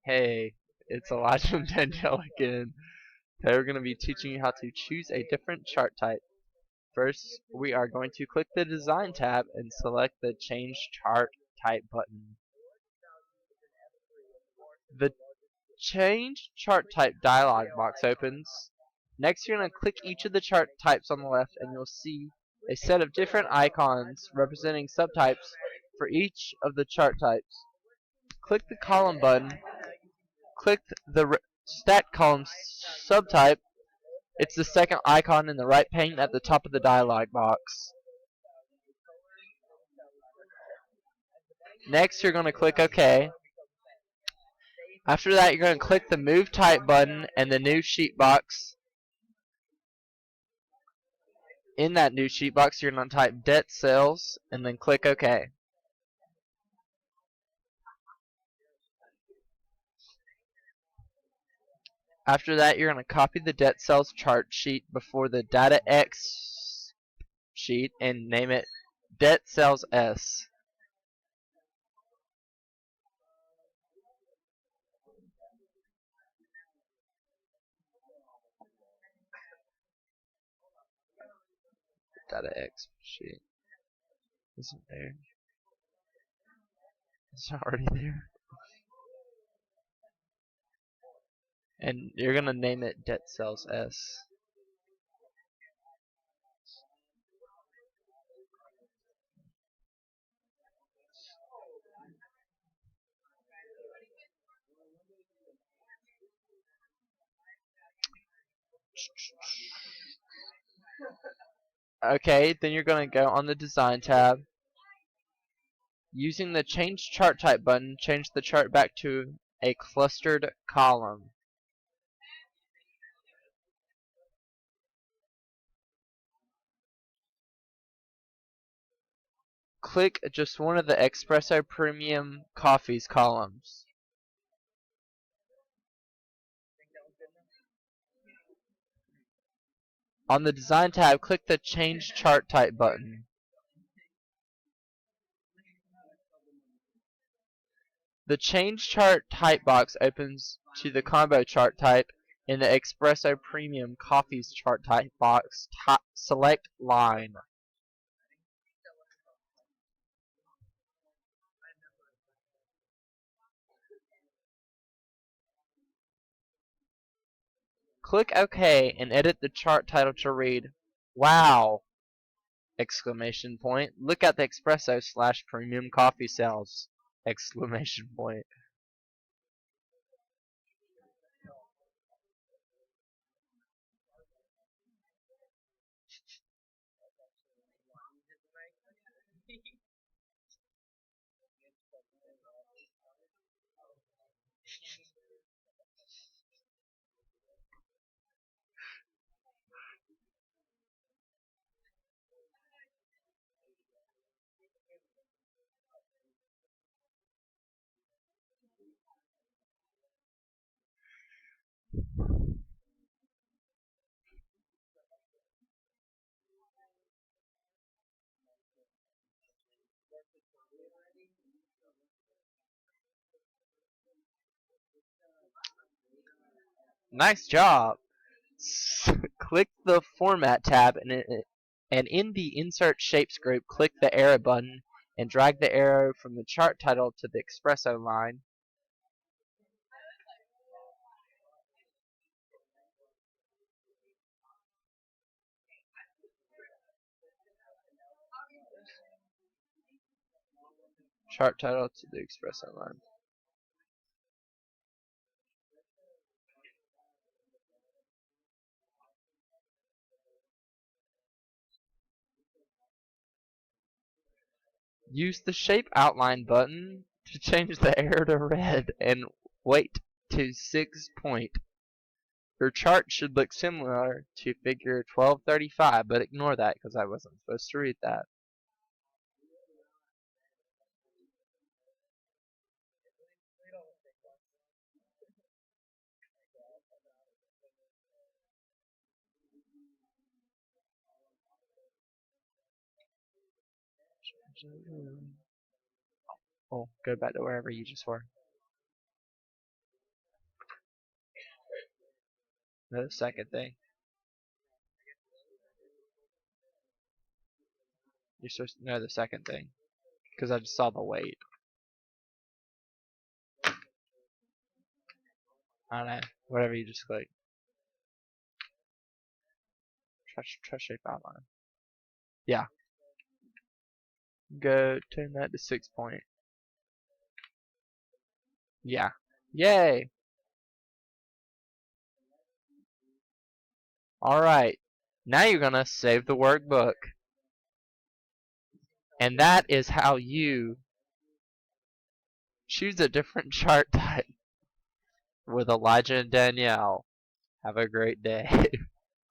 Hey, it's Elijah Mandel again. Today we're going to be teaching you how to choose a different chart type. First, we are going to click the Design tab and select the Change Chart Type button. The Change Chart Type dialog box opens. Next, you're going to click each of the chart types on the left and you'll see a set of different icons representing subtypes for each of the chart types. Click the Column button. Click the Stat Column subtype. It's the second icon in the right pane at the top of the dialog box. Next, you're going to click OK. After that, you're going to click the Move Type button and the new sheet box. In that new sheet box, you're going to type debt cells and then click OK. After that, you're going to copy the debt cells chart sheet before the data X sheet and name it debt cells S. Data X sheet isn't there. It's already there. And you're going to name it debt cells S. Okay, then you're going to go on the Design tab. Using the Change Chart Type button, change the chart back to a clustered column. Click just one of the Espresso Premium Coffee's columns. On the Design tab, click the Change Chart Type button. The Change Chart Type box opens to the Combo Chart Type. In the Espresso Premium Coffee's chart type box, select Line. Click OK and edit the chart title to read, "Wow!" Exclamation point. Look at the Espresso / Premium Coffee sales! Exclamation point. Nice job! Click the Format tab and in the Insert Shapes group, click the arrow button and drag the arrow from the chart title to the Espresso line. Chart title to the Espresso line. Use the Shape Outline button to change the arrow to red and wait to 6 point. Your chart should look similar to figure 1235, but ignore that because I wasn't supposed to read that. Oh, go back to wherever you just were. No, the second thing. You're supposed to know the second thing. Because I just saw the weight. I don't know. Whatever you just click. Try shape outline. Yeah. Go turn that to 6 point. Yeah. Yay! Alright. Now you're gonna save the workbook. And that is how you choose a different chart type with Elijah and Danielle. Have a great day.